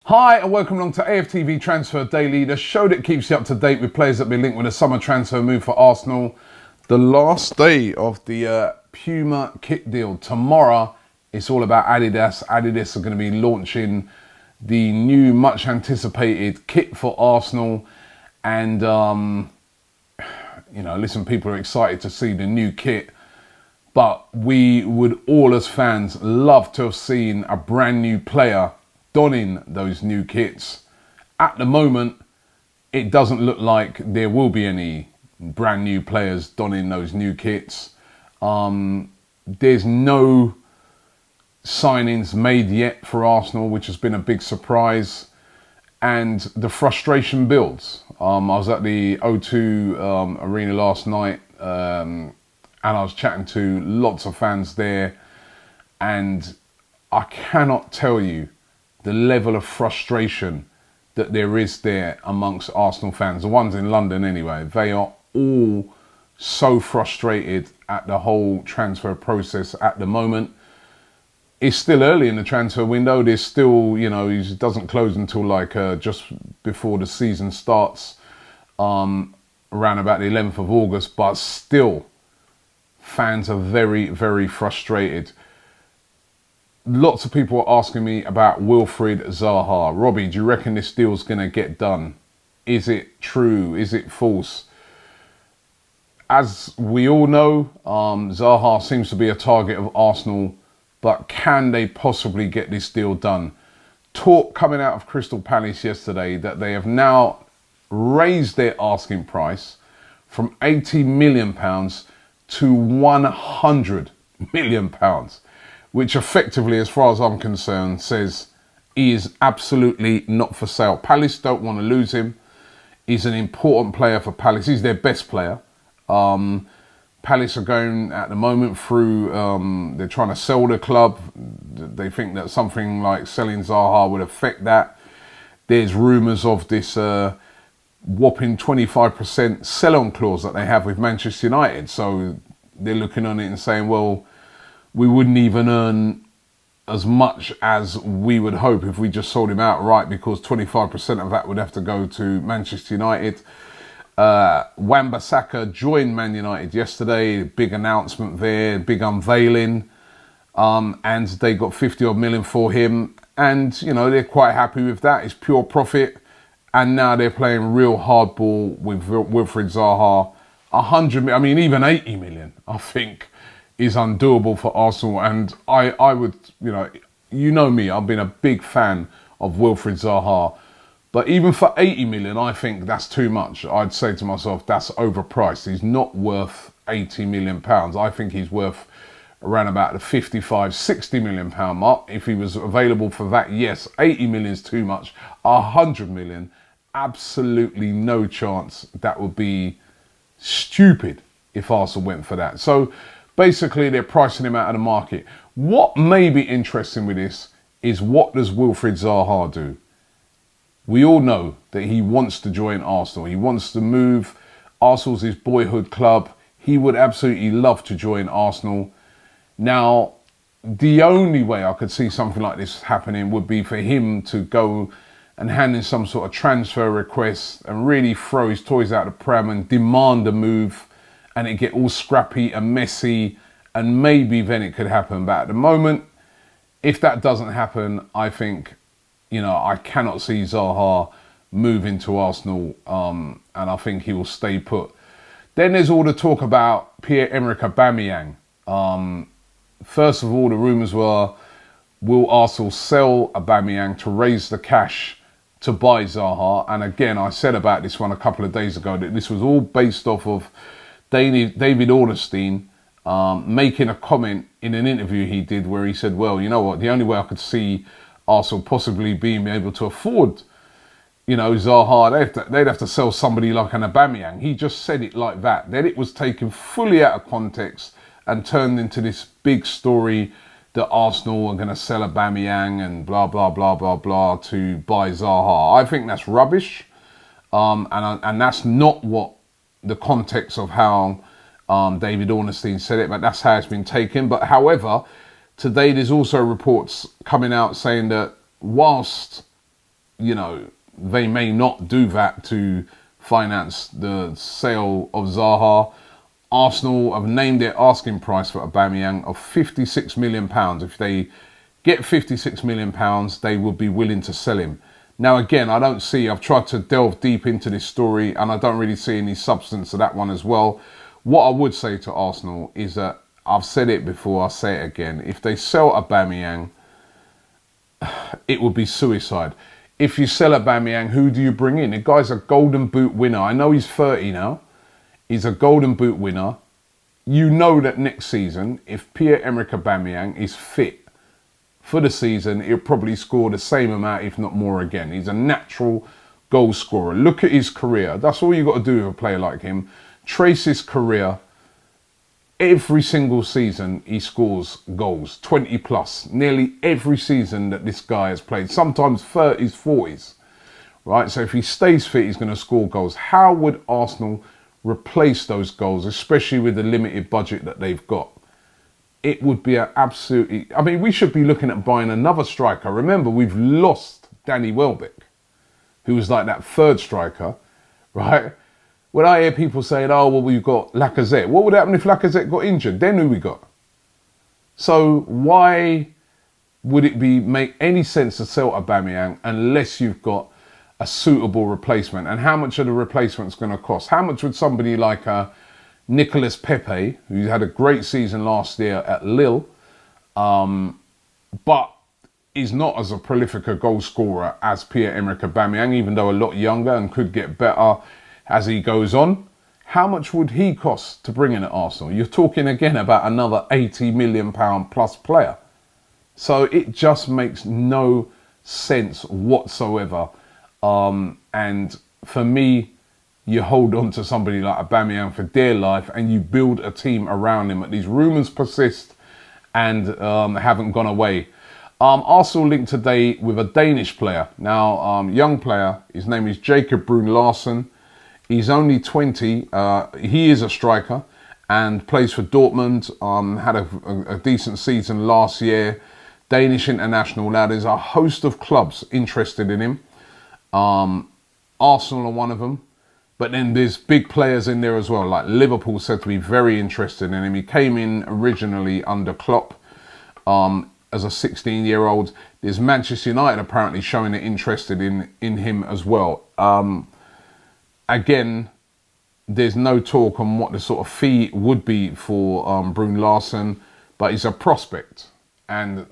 Hi and welcome along to AFTV Transfer Daily, the show that keeps you up to date with players that have been linked with a summer transfer move for Arsenal. The last day of the Puma kit deal. Tomorrow, it's all about Adidas. Adidas are going to be launching the new, much anticipated kit for Arsenal. And, listen, people are excited to see the new kit. But we would all as fans love to have seen a brand new player donning those new kits. At the moment, it doesn't look like there will be any brand new players donning those new kits. There's no signings made yet for Arsenal, which has been a big surprise. And the frustration builds. I was at the O2 Arena last night and I was chatting to lots of fans there. And I cannot tell you the level of frustration that there is there amongst Arsenal fans, the ones in London anyway. They are all so frustrated at the whole transfer process at the moment. It's still early in the transfer window. There's still, it doesn't close until just before the season starts, around about the 11th of August, but still fans are very, very frustrated. Lots of people are asking me about Wilfried Zaha. Robbie, do you reckon this deal's going to get done? Is it true? Is it false? As we all know, Zaha seems to be a target of Arsenal, but can they possibly get this deal done? Talk coming out of Crystal Palace yesterday that they have now raised their asking price from £80 million to £100 million. Which effectively, as far as I'm concerned, says he is absolutely not for sale. Palace don't want to lose him. He's an important player for Palace. He's their best player. Palace are going at the moment through, they're trying to sell the club. They think that something like selling Zaha would affect that. There's rumours of this whopping 25% sell-on clause that they have with Manchester United. So they're looking on it and saying, well, we wouldn't even earn as much as we would hope if we just sold him outright, because 25% of that would have to go to Manchester United. Wan-Bissaka joined Man United yesterday. Big announcement there, big unveiling. And they got 50 odd million for him. And, they're quite happy with that. It's pure profit. And now they're playing real hardball with Wilfried Zaha. 100 million, even 80 million, I think, is undoable for Arsenal. And I would, you know me, I've been a big fan of Wilfried Zaha. But even for 80 million, I think that's too much. I'd say to myself, that's overpriced. He's not worth 80 million pounds. I think he's worth around about the 55, 60 million pound mark. If he was available for that, yes, 80 million is too much. 100 million, absolutely no chance. That would be stupid if Arsenal went for that. So basically, they're pricing him out of the market. What may be interesting with this is, what does Wilfried Zaha do? We all know that he wants to join Arsenal. He wants to move. Arsenal's his boyhood club. He would absolutely love to join Arsenal. Now, the only way I could see something like this happening would be for him to go and hand in some sort of transfer request and really throw his toys out the pram and demand a move, and it get all scrappy and messy, and maybe then it could happen. But at the moment, if that doesn't happen, I think, I cannot see Zaha moving to Arsenal, and I think he will stay put. Then there's all the talk about Pierre-Emerick Aubameyang. First of all, the rumours were, will Arsenal sell Aubameyang to raise the cash to buy Zaha? And again, I said about this one a couple of days ago, that this was all based off of David Ornstein making a comment in an interview he did where he said, well, you know what, the only way I could see Arsenal possibly being able to afford, Zaha, they'd have to sell somebody like an Aubameyang. He just said it like that. Then it was taken fully out of context and turned into this big story that Arsenal are going to sell Aubameyang and blah, blah, blah, blah, blah to buy Zaha. I think that's rubbish. And that's not what the context of how David Ornstein said it, but that's how it's been taken. But however, today there's also reports coming out saying that whilst you know, they may not do that to finance the sale of Zaha. Arsenal have named their asking price for Aubameyang of £56 million. If they get £56 million, they would be willing to sell him. Now, again, I've tried to delve deep into this story and I don't really see any substance to that one as well. What I would say to Arsenal is that, I've said it before, I'll say it again, if they sell Aubameyang, it would be suicide. If you sell Aubameyang, who do you bring in? The guy's a Golden Boot winner. I know he's 30 now. He's a Golden Boot winner. You know that next season, if Pierre-Emerick Aubameyang is fit for the season, he'll probably score the same amount, if not more again. He's a natural goal scorer. Look at his career. That's all you got to do with a player like him. Trace his career. Every single season, he scores goals, 20 plus. Nearly every season that this guy has played, sometimes 30s, 40s. Right? So if he stays fit, he's going to score goals. How would Arsenal replace those goals, especially with the limited budget that they've got? It would be an absolutely... I mean, we should be looking at buying another striker. Remember, we've lost Danny Welbeck, who was like that third striker, right? When I hear people saying, oh, well, we've got Lacazette. What would happen if Lacazette got injured? Then who we got? So why would it make any sense to sell Aubameyang unless you've got a suitable replacement? And how much are the replacements going to cost? How much would somebody like Nicolas Pepe, who had a great season last year at Lille, but is not as a prolific a goal scorer as Pierre-Emerick Aubameyang, even though a lot younger and could get better as he goes on? How much would he cost to bring in at Arsenal? You're talking again about another £80 million plus player. So it just makes no sense whatsoever. And for me, you hold on to somebody like Aubameyang for dear life and you build a team around him. But these rumours persist and haven't gone away. Arsenal linked today with a Danish player. Now, young player, his name is Jacob Brun Larsen. He's only 20. He is a striker and plays for Dortmund. Had a decent season last year. Danish international. Now, there's a host of clubs interested in him. Arsenal are one of them. But then there's big players in there as well. Like Liverpool said to be very interested in him. He came in originally under Klopp as a 16-year-old. There's Manchester United apparently showing an interest in him as well. Again, there's no talk on what the sort of fee would be for Brun Larsen, but he's a prospect. And,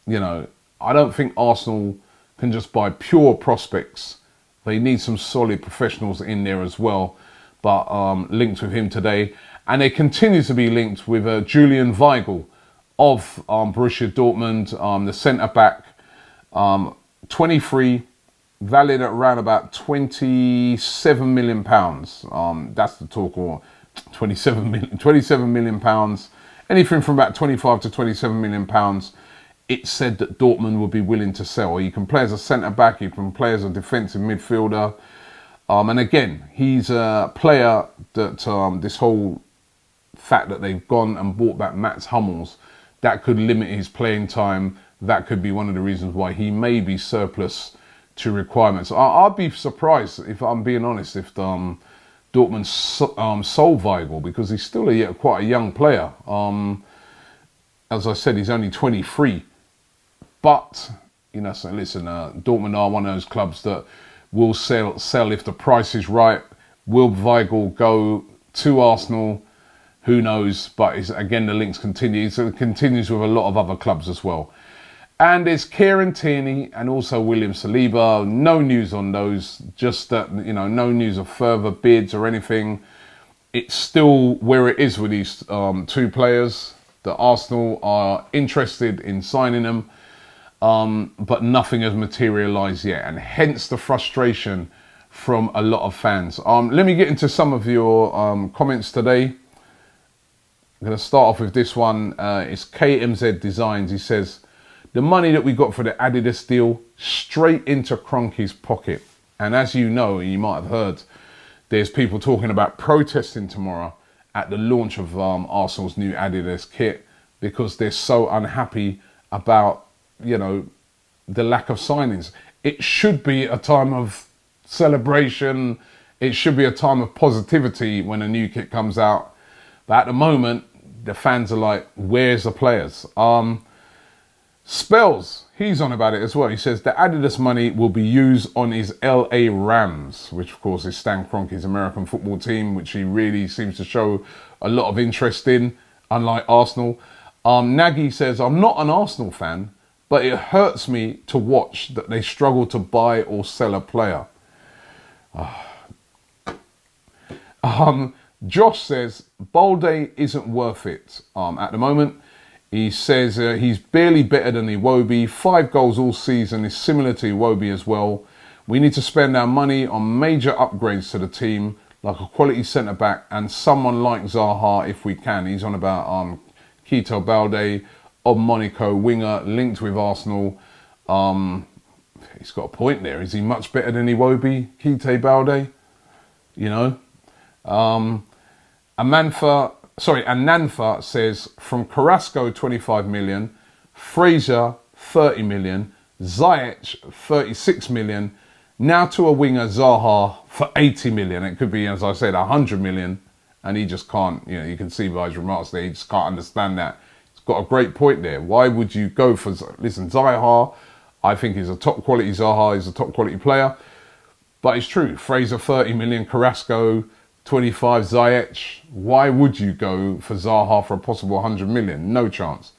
you know, I don't think Arsenal can just buy pure prospects. They need some solid professionals in there as well. But linked with him today. And they continue to be linked with Julian Weigl of Borussia Dortmund, the centre-back, 23, valid at around about £27 million. That's the talk, or 27 million pounds. Anything from about 25 to 27 million pounds. It's said that Dortmund would be willing to sell. He can play as a centre-back, he can play as a defensive midfielder. And again, he's a player that this whole fact that they've gone and bought back Mats Hummels, that could limit his playing time. That could be one of the reasons why he may be surplus to requirements. I'd be surprised, if I'm being honest, if Dortmund sold Weigl, because he's still quite a young player. As I said, he's only 23. But, you know, so listen, Dortmund are one of those clubs that will sell if the price is right. Will Weigl go to Arsenal? Who knows? But again, the links continue. So it continues with a lot of other clubs as well. And there's Kieran Tierney and also William Saliba. No news on those. Just that, you know, no news of further bids or anything. It's still where it is with these two players. That Arsenal are interested in signing them. But nothing has materialised yet. And hence the frustration from a lot of fans. Let me get into some of your comments today. I'm going to start off with this one. It's KMZ Designs. He says, the money that we got for the Adidas deal, straight into Kroenke's pocket. And as you know, you might have heard, there's people talking about protesting tomorrow at the launch of Arsenal's new Adidas kit because they're so unhappy about, you know, the lack of signings. it should be a time of celebration. It should be a time of positivity when a new kit comes out. But at the moment, the fans are like, where's the players? Spells, he's on about it as well. He says the Adidas money will be used on his LA Rams, which of course is Stan Kroenke's American football team, which he really seems to show a lot of interest in, unlike Arsenal. Nagy says, I'm not an Arsenal fan, but it hurts me to watch that they struggle to buy or sell a player. Josh says, Balde isn't worth it at the moment. He says he's barely better than Iwobi. 5 goals all season is similar to Iwobi as well. We need to spend our money on major upgrades to the team, like a quality centre-back and someone like Zaha if we can. He's on about Quito Balde of Monaco, winger, linked with Arsenal. He's got a point there. Is he much better than Iwobi, Quito Balde? You know? Ananfa says, from Carrasco 25 million, Fraser 30 million, Ziyech 36 million, now to a winger Zaha for 80 million. It could be, as I said, 100 million, and he just can't, you know, you can see by his remarks there, he just can't understand that. He's got a great point there. Why would you go for, listen, Zaha, I think he's a top quality Zaha, he's a top quality player, but it's true, Fraser 30 million, Carrasco 25, Ziyech. Why would you go for Zaha for a possible 100 million? No chance.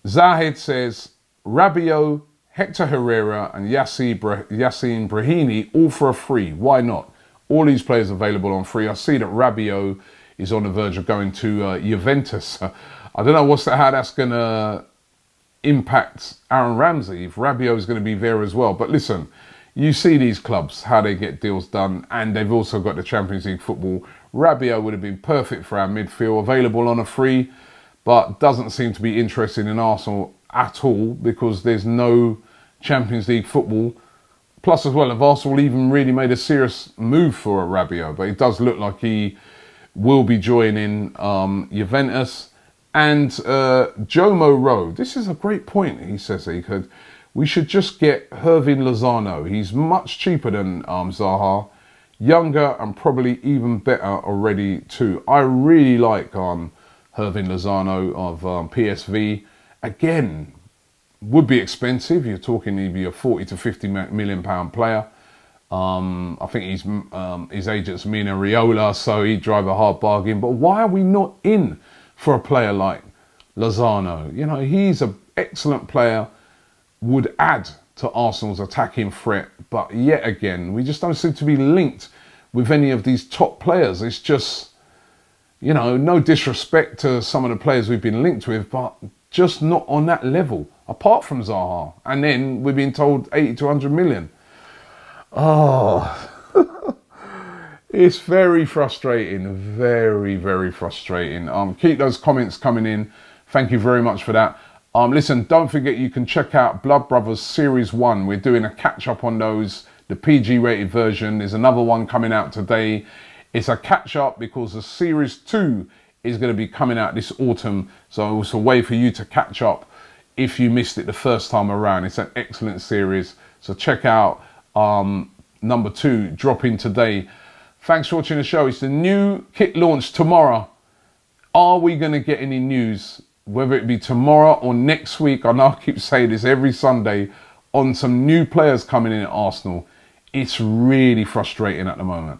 Zahid says, Rabiot, Hector Herrera and Yassine Brahimi all for a free. Why not? All these players available on free. I see that Rabiot is on the verge of going to Juventus. I don't know how that's going to impact Aaron Ramsey, if Rabiot is going to be there as well. But listen, you see these clubs, how they get deals done, and they've also got the Champions League football. Rabiot would have been perfect for our midfield, available on a free, but doesn't seem to be interested in Arsenal at all because there's no Champions League football. Plus as well, if Arsenal even really made a serious move for a Rabiot, but it does look like he will be joining Juventus. And Jomo Rowe, this is a great point, he says he could. We should just get Hirving Lozano. He's much cheaper than Zaha, younger and probably even better already too. I really like Hirving Lozano of PSV. Again, would be expensive. You're talking maybe a 40 to 50 million pound player. I think his agent's Mina Riola, so he'd drive a hard bargain. But why are we not in for a player like Lozano? You know, he's an excellent player, would add to Arsenal's attacking threat, but yet again, we just don't seem to be linked with any of these top players. It's just, you know, no disrespect to some of the players we've been linked with, but just not on that level, apart from Zaha. And then we're being told 80 to 100 million. Oh, it's very frustrating, very, very frustrating. Keep those comments coming in. Thank you very much for that. Listen, don't forget you can check out Blood Brothers Series 1. We're doing a catch-up on those, the PG-rated version. There's another one coming out today. It's a catch-up because the Series 2 is going to be coming out this autumn. So it's a way for you to catch up if you missed it the first time around. It's an excellent series. So check out number 2, dropping today. Thanks for watching the show. It's the new kit launch tomorrow. Are we going to get any news, whether it be tomorrow or next week? I know I keep saying this every Sunday, on some new players coming in at Arsenal. It's really frustrating at the moment.